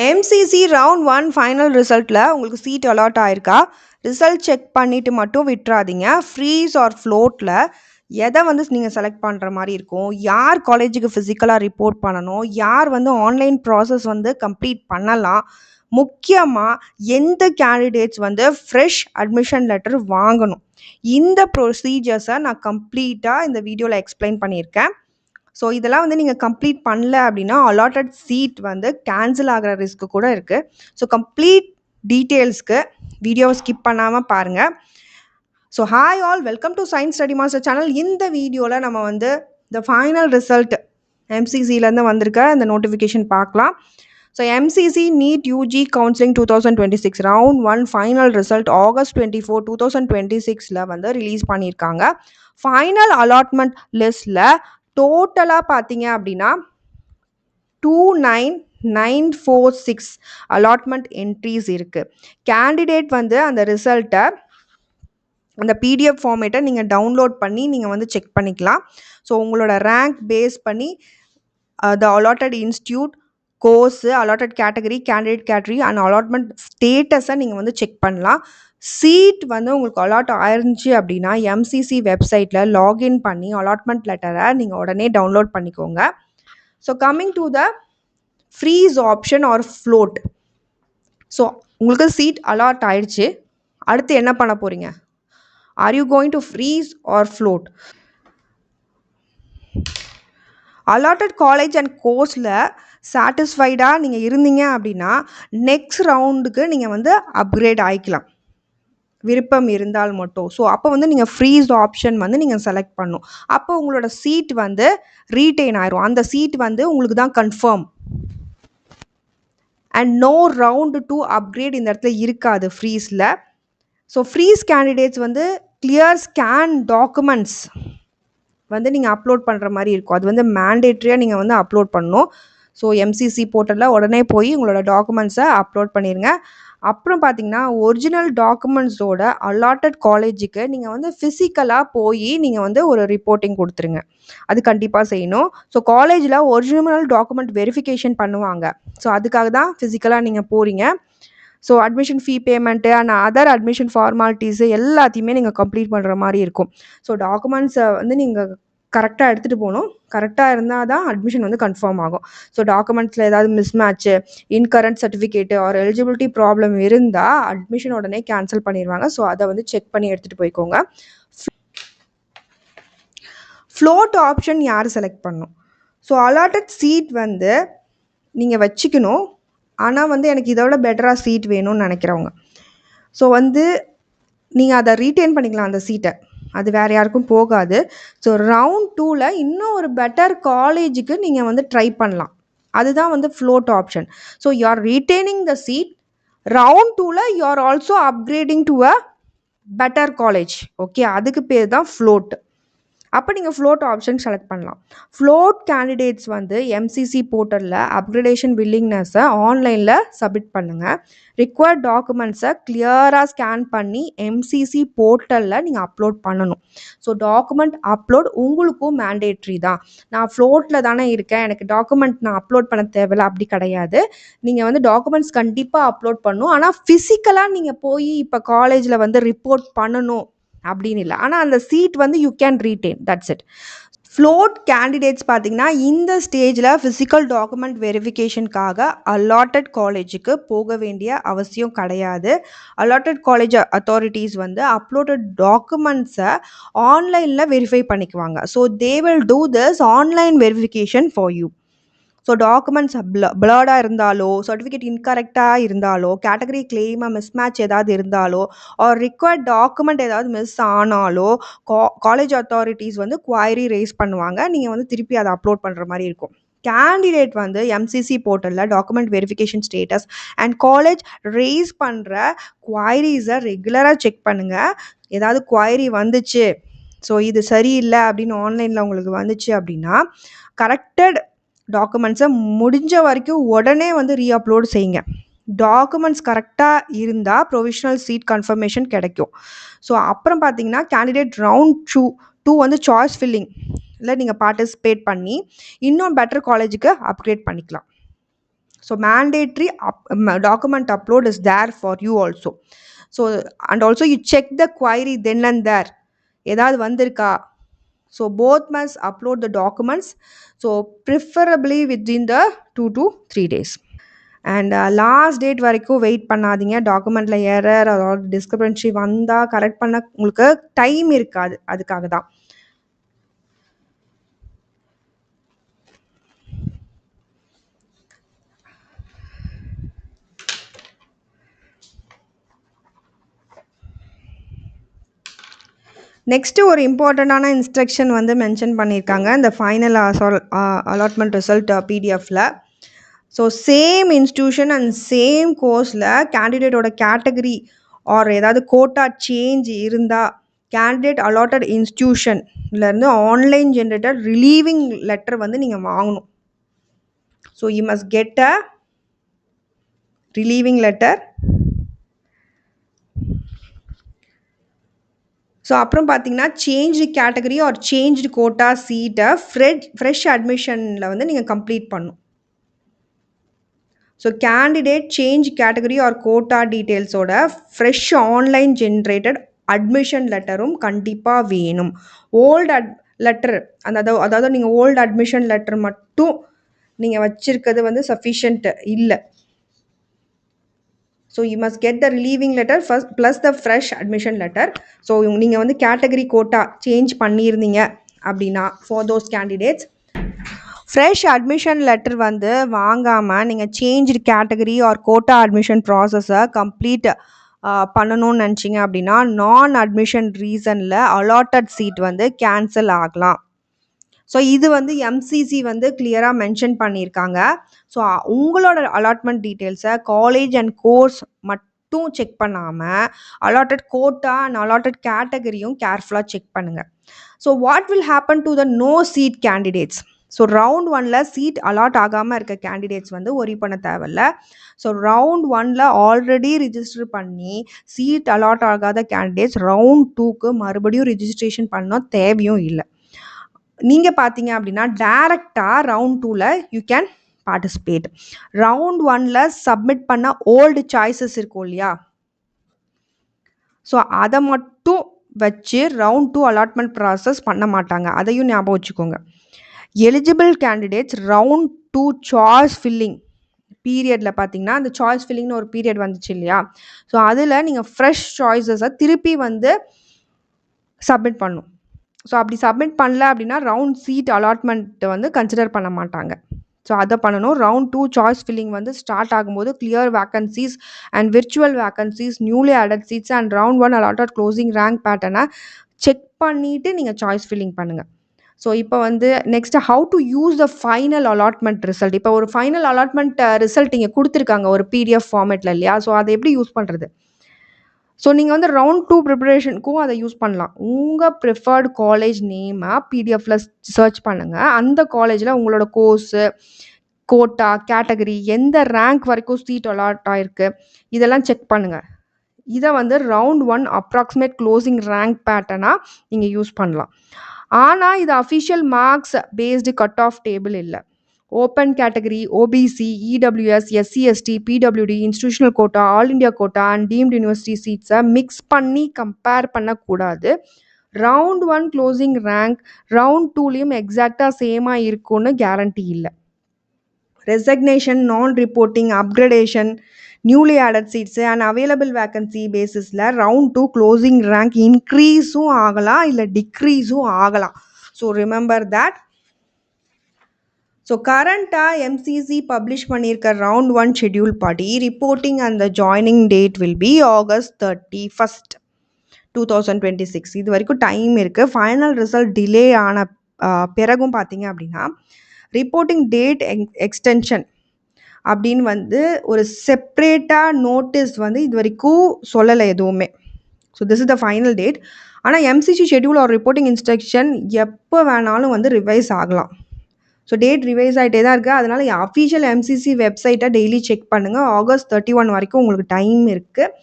MCC round 1 final ரிசல்ட்டில் உங்களுக்கு seat allot ஆயிருக்கா? Result check பண்ணிவிட்டு மட்டும் விட்டுறாதீங்க. ஃப்ரீஸ் ஆர் ஃப்ளோட்டில் எதை வந்து நீங்கள் செலக்ட் பண்ணுற மாதிரி இருக்கும், யார் காலேஜுக்கு ஃபிசிக்கலாக ரிப்போர்ட் பண்ணணும், யார் வந்து ஆன்லைன் ப்ராசஸ் வந்து கம்ப்ளீட் பண்ணலாம், முக்கியமாக எந்த கேண்டிடேட்ஸ் வந்து ஃப்ரெஷ் அட்மிஷன் லெட்டர் வாங்கணும், இந்த ப்ரொசீஜர்ஸை நான் கம்ப்ளீட்டாக இந்த வீடியோவில் எக்ஸ்பிளைன் பண்ணியிருக்கேன். ஸோ இதெல்லாம் வந்து நீங்கள் கம்ப்ளீட் பண்ணல அப்படின்னா அலாட்டட் சீட் வந்து கேன்சல் ஆகிற ரிஸ்க் கூட இருக்குது. ஸோ கம்ப்ளீட் டீட்டெயில்ஸ்க்கு வீடியோவை ஸ்கிப் பண்ணாமல் பாருங்கள். So hi all, welcome to science study master channel. இந்த வீடியோவில் நம்ம வந்து இந்த ஃபைனல் ரிசல்ட் எம்சிசிலேருந்து வந்திருக்க இந்த நோட்டிஃபிகேஷன் பார்க்கலாம். So MCC NEET UG counselling 2026 ரவுண்ட் 1 ஃபைனல் ரிசல்ட் August 24, 2026 வந்து ரிலீஸ் பண்ணியிருக்காங்க. ஃபைனல் அலாட்மெண்ட் லிஸ்ட்டில் டோட்டலாக பார்த்தீங்க அப்படின்னா 29946 அலாட்மெண்ட் என்ட்ரிஸ் இருக்குது. கேண்டிடேட் வந்து அந்த ரிசல்ட்டை அந்த பிடிஎஃப் ஃபார்மேட்டை நீங்கள் டவுன்லோட் பண்ணி நீங்கள் வந்து செக் பண்ணிக்கலாம். ஸோ உங்களோட ரேங்க் பேஸ் பண்ணி the allotted institute, course, allotted category, candidate category and allotment ஸ்டேட்டஸை நீங்கள் வந்து செக் பண்ணலாம். சீட் வந்து உங்களுக்கு அலாட் ஆயிருந்துச்சு அப்படின்னா எம்சிசி வெப்சைட்டில் லாகின் பண்ணி அலாட்மெண்ட் லெட்டரை நீங்கள் உடனே டவுன்லோட் பண்ணிக்கோங்க. So coming to the freeze option R float. So உங்களுக்கு சீட் அலாட் ஆயிடுச்சு, அடுத்து என்ன பண்ண போகிறீங்க? Are you going to freeze or float? Allotted college and கோர்ஸில் சாட்டிஸ்ஃபைடாக நீங்கள் இருந்தீங்க அப்படின்னா நெக்ஸ்ட் ரவுண்டுக்கு நீங்கள் வந்து அப்கிரேட் ஆகிக்கலாம், விருப்பம் இருந்தால் மட்டும். ஸோ அப்போ வந்து நீங்கள் ஃப்ரீஸ் ஆப்ஷன் வந்து நீங்கள் செலக்ட் பண்ணணும். அப்போ உங்களோட சீட் வந்து ரீட்டைன் ஆயிரும், அந்த சீட் வந்து உங்களுக்கு தான் confirm. And no round to upgrade இந்த இடத்துல இருக்காது ஃப்ரீஸில். ஸோ ஃப்ரீஸ் கேண்டிடேட்ஸ் வந்து கிளியர் ஸ்கேன் டாக்குமெண்ட்ஸ் வந்து நீங்கள் அப்லோட் பண்ணுற மாதிரி இருக்கும். அது வந்து மேண்டேட்ரியாக நீங்கள் வந்து அப்லோட் பண்ணணும். ஸோ எம்சிசி போர்ட்டலில் உடனே போய் உங்களோட டாக்குமெண்ட்ஸை அப்லோட் பண்ணிடுங்க. அப்புறம் பார்த்தீங்கன்னா ஒரிஜினல் டாக்குமெண்ட்ஸோட அலாட்டட் காலேஜுக்கு நீங்கள் வந்து ஃபிசிக்கலாக போய் நீங்கள் வந்து ஒரு ரிப்போர்ட்டிங் கொடுத்துருங்க, அது கண்டிப்பாக செய்யணும். ஸோ காலேஜில் ஒரிஜினல் டாக்குமெண்ட் வெரிஃபிகேஷன் பண்ணுவாங்க. ஸோ அதுக்காக தான் ஃபிசிக்கலாக நீங்கள் போகிறீங்க. So admission fee payment and other admission formalities எல்லாத்தையுமே நீங்கள் கம்ப்ளீட் பண்ணுற மாதிரி இருக்கும். ஸோ டாக்குமெண்ட்ஸை வந்து நீங்கள் கரெக்டாக எடுத்துகிட்டு போகணும். கரெக்டாக இருந்தால் தான் அட்மிஷன் வந்து கன்ஃபார்ம் ஆகும். ஸோ டாக்குமெண்ட்ஸில் ஏதாவது மிஸ்மேட்ச்சு, இன்கரண்ட் சர்டிஃபிகேட்டு ஆர் எலிஜிபிலிட்டி ப்ராப்ளம் இருந்தால் அட்மிஷன் உடனே கேன்சல் பண்ணிடுவாங்க. ஸோ அதை வந்து செக் பண்ணி எடுத்துகிட்டு போய்க்கோங்க. ஃப்ளோட் ஆப்ஷன் யார் செலக்ட் பண்ணணும்? ஸோ அலாட்டட் சீட் வந்து நீங்கள் வச்சுக்கணும், ஆனால் வந்து எனக்கு இதோட பெட்டராக சீட் வேணும்னு நினைக்கிறவங்க ஸோ வந்து நீங்கள் அதை ரீட்டைன் பண்ணிக்கலாம் அந்த சீட்டை, அது வேறு யாருக்கும் போகாது. ஸோ ரவுண்ட் 2ல் இன்னும் ஒரு பெட்டர் காலேஜுக்கு நீங்கள் வந்து ட்ரை பண்ணலாம், அதுதான் வந்து float option. So you are retaining the seat, round 2ல் you are also upgrading to a better college. Okay, அதுக்கு பேர் தான் ஃப்ளோட். அப்போ நீங்கள் ஃப்ளோட் ஆப்ஷன் செலக்ட் பண்ணலாம். ஃப்ளோட் கேண்டிடேட்ஸ் வந்து எம்சிசி போர்ட்டலில் அப்கிரேடேஷன் வில்லிங்னஸை ஆன்லைனில் சப்மிட் பண்ணுங்கள். ரிக்வயர்ட் டாக்குமெண்ட்ஸை கிளியராக ஸ்கேன் பண்ணி எம்சிசி போர்ட்டலில் நீங்கள் அப்லோட் பண்ணணும். ஸோ டாக்குமெண்ட் அப்லோட் உங்களுக்கும் மேண்டேட்ரி தான். நான் ஃப்ளோட்டில் தானே இருக்கேன், எனக்கு டாக்குமெண்ட் நான் அப்லோட் பண்ண தேவையில்ல, அப்படி கிடையாது. நீங்கள் வந்து டாக்குமெண்ட்ஸ் கண்டிப்பாக அப்லோட் பண்ணணும், ஆனால் ஃபிசிக்கலாக நீங்கள் போய் இப்போ காலேஜில் வந்து ரிப்போர்ட் பண்ணணும் அப்படின்னு இல்லை. ஆனால் அந்த சீட் வந்து you can retain, that's it. Float candidates பார்த்தீங்கன்னா இந்த ஸ்டேஜில் ஃபிசிக்கல் டாக்குமெண்ட் வெரிஃபிகேஷனுக்காக அலாட்டட் காலேஜுக்கு போக வேண்டிய அவசியம் கிடையாது. அலாட்டட் காலேஜ் அத்தாரிட்டிஸ் வந்து அப்லோடட் டாக்குமெண்ட்ஸை ஆன்லைனில் வெரிஃபை பண்ணிக்குவாங்க. So they will do this online verification for you. So documents பிளர்டாக இருந்தாலோ, சர்டிஃபிகேட் இன்கரெக்டாக இருந்தாலோ, கேட்டகரி கிளைமாக மிஸ்மேட்ச் ஏதாவது இருந்தாலோ, ஆர் ரிக்வயர்ட் டாக்குமெண்ட் ஏதாவது மிஸ் ஆனாலோ காலேஜ் அத்தாரிட்டிஸ் வந்து குவாயரி ரேஸ் பண்ணுவாங்க. நீங்கள் வந்து திருப்பி அதை அப்லோட் பண்ணுற மாதிரி இருக்கும். கேண்டிடேட் வந்து எம்சிசி போர்ட்டலில் document verification status and college race பண்ணுற குவாயரிஸை ரெகுலராக செக் பண்ணுங்கள். ஏதாவது குவாயரி வந்துச்சு, ஸோ இது சரியில்லை அப்படின்னு ஆன்லைனில் உங்களுக்கு வந்துச்சு அப்படின்னா கரெக்டட் டாக்குமெண்ட்ஸை முடிஞ்ச வரைக்கும் உடனே வந்து ரீஅப்லோட் செய்யுங்க. டாக்குமெண்ட்ஸ் கரெக்டாக இருந்தால் ப்ரொவிஷனல் சீட் கன்ஃபர்மேஷன் கிடைக்கும். ஸோ அப்புறம் பார்த்தீங்கன்னா கேண்டிடேட் ரவுண்ட் 2 வந்து சாய்ஸ் ஃபில்லிங் இல்லை நீங்கள் பார்ட்டிசிபேட் பண்ணி இன்னும் பெட்டர் காலேஜுக்கு அப்கிரேட் பண்ணிக்கலாம். So mandatory document upload is there for you also. So and also you check the query then and there, ஏதாவது வந்திருக்கா. So both must upload the documents, so preferably within the 2 to 3 days. And last date வரைக்கும் wait பண்ணாதீங்க. டாக்குமெண்ட்டில் error அதாவது discrepancy வந்தால் correct பண்ண உங்களுக்கு time இருக்காது. அதுக்காக தான். நெக்ஸ்ட்டு ஒரு இம்பார்ட்டண்ட்டான இன்ஸ்ட்ரக்ஷன் வந்து மென்ஷன் பண்ணியிருக்காங்க இந்த ஃபைனல் அலாட்மெண்ட் ரிசல்ட் பிடிஎஃப்பில். So same institution and same கோர்ஸில் கேண்டிடேட்டோட கேட்டகரி ஆர் ஏதாவது கோட்டா சேஞ்ச் இருந்தால் கேண்டிடேட் அலாட்டட் இன்ஸ்டியூஷன்லேருந்து ஆன்லைன் ஜென்ரேட்டட் ரிலீவிங் லெட்டர் வந்து நீங்கள் வாங்கணும். So you must get a relieving letter. So அப்புறம் பார்த்தீங்கன்னா change category or changed quota சீட்டை ஃப்ரெஷ் அட்மிஷனில் வந்து நீங்கள் கம்ப்ளீட் பண்ணணும். So candidate change category or quota டீட்டெயில்ஸோட ஃப்ரெஷ் ஆன்லைன் ஜென்ரேட்டட் அட்மிஷன் லெட்டரும் கண்டிப்பாக வேணும். ஓல்டு லெட்டர் அதாவது நீங்கள் ஓல்டு அட்மிஷன் லெட்டர் மட்டும் நீங்கள் வச்சுருக்கிறது வந்து சஃபிஷியன்ட் இல்லை. So you must get the relieving letter first plus the fresh admission letter. So நீங்கள் வந்து கேட்டகரி கோட்டா சேஞ்ச் பண்ணியிருந்தீங்க அப்படின்னா for those candidates fresh admission letter வந்து வாங்காமல் நீங்கள் changed category or quota admission ப்ராசஸை கம்ப்ளீட் பண்ணணும்னு நினச்சிங்க அப்படின்னா நான் அட்மிஷன் ரீசனில் அலாட்டட் சீட் வந்து கேன்சல் ஆகலாம். ஸோ இது வந்து எம்சிசி வந்து கிளியராக மென்ஷன் பண்ணியிருக்காங்க. ஸோ உங்களோட அலாட்மெண்ட் டீட்டெயில்ஸை காலேஜ் அண்ட் கோர்ஸ் மட்டும் செக் பண்ணாமல் அலாட்டட் கோட்டா அண்ட் அலாட்டட் கேட்டகரியும் கேர்ஃபுல்லாக செக் பண்ணுங்கள். So what will happen to the no seat candidates? So round 1ல் சீட் அலாட் ஆகாமல் இருக்க கேண்டிடேட்ஸ் வந்து ஒரி பண்ண தேவையில்ல. ஸோ ரவுண்ட் 1ல் ஆல்ரெடி ரிஜிஸ்டர் பண்ணி சீட் அலாட் ஆகாத கேண்டிடேட்ஸ் ரவுண்ட் 2க்கு மறுபடியும் ரிஜிஸ்ட்ரேஷன் பண்ண தேவையும் இல்லை. நீங்கள் பார்த்தீங்க அப்படின்னா டைரெக்டாக ரவுண்ட் 2ல் யூ கேன் பார்ட்டிசிபேட். ரவுண்ட் 1ல் சப்மிட் பண்ண ஓல்டு சாய்ஸஸ் இருக்கும் இல்லையா, ஸோ அதை மட்டும் வச்சு ரவுண்ட் 2 அலாட்மெண்ட் ப்ராசஸ் பண்ண மாட்டாங்க. அதையும் ஞாபகம் வச்சுக்கோங்க. Eligible candidates round 2 choice filling பீரியடில் பார்த்தீங்கன்னா அந்த சாய்ஸ் ஃபில்லிங்னு ஒரு பீரியட் வந்துச்சு இல்லையா, ஸோ அதில் நீங்கள் ஃப்ரெஷ் சாய்ஸஸை திருப்பி வந்து சப்மிட் பண்ணணும். ஸோ அப்படி சப்மிட் பண்ணல அப்படின்னா ரவுண்ட் சீட் அலாட்மெண்ட்டை வந்து கன்சிடர் பண்ண மாட்டாங்க. ஸோ அதை பண்ணணும். ரவுண்ட் 2 சாய்ஸ் ஃபில்லிங் வந்து ஸ்டார்ட் ஆகும்போது clear vacancies and virtual vacancies, newly added seats and round 1 allotted closing rank பேட்டர்னை செக் பண்ணிவிட்டு நீங்கள் சாய்ஸ் ஃபில்லிங் பண்ணுங்கள். ஸோ இப்போ வந்து next how to use the final allotment result. இப்போ ஒரு ஃபைனல் அலாட்மெண்ட் ரிசல்ட் இங்கே கொடுத்துருக்காங்க ஒரு பிடிஎஃப் ஃபார்மேட்டில் இல்லையா, ஸோ அதை எப்படி யூஸ் பண்ணுறது? ஸோ நீங்கள் வந்து ரவுண்ட் 2 ப்ரிப்பரேஷனுக்கும் அதை யூஸ் பண்ணலாம். உங்கள் ப்ரிஃபர்டு காலேஜ் நேமை பிடிஎஃப்பில் சர்ச் பண்ணுங்கள். அந்த காலேஜில் உங்களோட கோர்ஸு, கோட்டா, கேட்டகரி, எந்த ரேங்க் வரைக்கும் சீட் அலாட் ஆகிருக்கு இதெல்லாம் செக் பண்ணுங்கள். இதை வந்து ரவுண்ட் 1 அப்ராக்சிமேட் க்ளோசிங் ரேங்க் பேட்டர்னாக நீங்கள் யூஸ் பண்ணலாம். ஆனால் இது official marks based cut off table இல்லை. Open category, OBC, EWS, SC, ST, பிடபிள்யூடி, institutional quota, all India quota and deemed university சீட்ஸை மிக்ஸ் பண்ணி கம்பேர் பண்ணக்கூடாது. ரவுண்ட் 1 க்ளோசிங் ரேங்க் ரவுண்ட் 2லேயும் எக்ஸாக்டாக சேமாக இருக்கும்னு கேரண்டி இல்லை. ரெசக்னேஷன், நான் reporting, upgradation, newly added seats and available vacancy பேசிஸில் ரவுண்ட் 2 க்ளோசிங் ரேங்க் இன்க்ரீஸும் ஆகலாம் இல்லை டிக்ரீஸும் ஆகலாம். So remember that. ஸோ கரண்ட்டாக எம்சிசி பப்ளிஷ் பண்ணியிருக்க ரவுண்ட் 1 ஷெட்யூல் படி reporting and the joining date will be August 31st, 2026. இது வரைக்கும் டைம் இருக்குது. ஃபைனல் ரிசல்ட் டிலே ஆன பிறகும் பார்த்தீங்க அப்படின்னா ரிப்போர்ட்டிங் டேட் எக்ஸ்டென்ஷன் அப்படின்னு வந்து ஒரு செப்ரேட்டாக நோட்டீஸ் வந்து இது வரைக்கும் சொல்லலை எதுவுமே. So this is the final date. ஆனால் MCC schedule or reporting instruction எப்போ வேணாலும் வந்து ரிவைஸ் ஆகலாம். ஸோ டேட் ரிவைஸ் ஆகிட்டே தான் இருக்குது. அதனால் அஃபிஷியல் எம்சிசி வெப்சைட்டை டெய்லி செக் பண்ணுங்கள். August 31 வரைக்கும் உங்களுக்கு டைம் இருக்குது.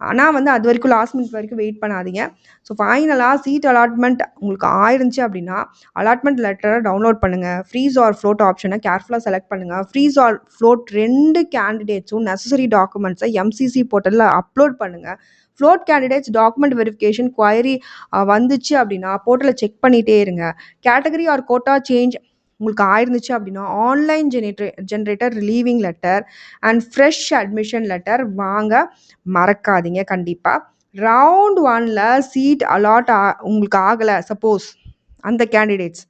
ஆனால் வந்து அது வரைக்கும் லாஸ்ட் மினிட் வரைக்கும் வெயிட் பண்ணாதீங்க. ஸோ ஃபைனலாக சீட் அலாட்மெண்ட் உங்களுக்கு ஆயிருந்துச்சு அப்படின்னா அலாட்மெண்ட் லெட்டரை டவுன்லோட் பண்ணுங்கள். ஃப்ரீஸ் ஆர் ஃப்ளோட் ஆப்ஷனை கேர்ஃபுல்லாக செலக்ட் பண்ணுங்கள். ஃப்ரீஸ் ஆர் ஃப்ளோட் 2 கேண்டிடேட்ஸும் நெசசரி டாக்குமெண்ட்ஸை எம்சிசி போர்ட்டலில் அப்லோட் பண்ணுங்கள். Float candidates document verification query வந்துச்சு அப்படின்னா போர்ட்டலில் செக் பண்ணிகிட்டே இருங்க. கேட்டகரி ஆர் கோட்டா சேஞ்ச் உங்களுக்கு ஆயிருந்துச்சு அப்படின்னா online generator relieving letter and fresh admission letter வாங்க மறக்காதீங்க. கண்டிப்பாக ரவுண்ட் 1ல் சீட் அலாட் உங்களுக்கு ஆகலை சப்போஸ் அந்த கேண்டிடேட்ஸ்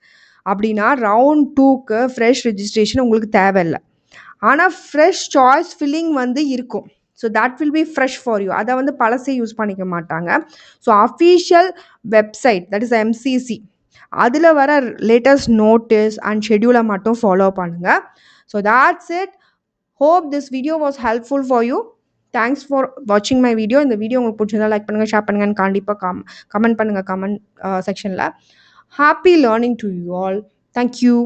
அப்படின்னா ரவுண்ட் 2க்கு ஃப்ரெஷ் ரெஜிஸ்ட்ரேஷன் உங்களுக்கு தேவையில்லை. ஆனால் ஃப்ரெஷ் சாய்ஸ் ஃபில்லிங் வந்து இருக்கும். So that will be fresh for you. அதை வந்து பழசே யூஸ் பண்ணிக்க மாட்டாங்க. So official website that is MCC அதில் வர லேட்டஸ்ட் நோட்டீஸ் அண்ட் ஷெட்யூலை மட்டும் ஃபாலோ பண்ணுங்கள். So that's it. Hope this video was helpful for you. Thanks for வாட்சிங் மை வீடியோ. இந்த வீடியோ உங்களுக்கு பிடிச்சிருந்தா லைக் பண்ணுங்கள், ஷேர் பண்ணுங்கன்னு கண்டிப்பாக கமெண்ட் பண்ணுங்கள் கமெண்ட் செக்ஷனில். Happy learning to you all. Thank you.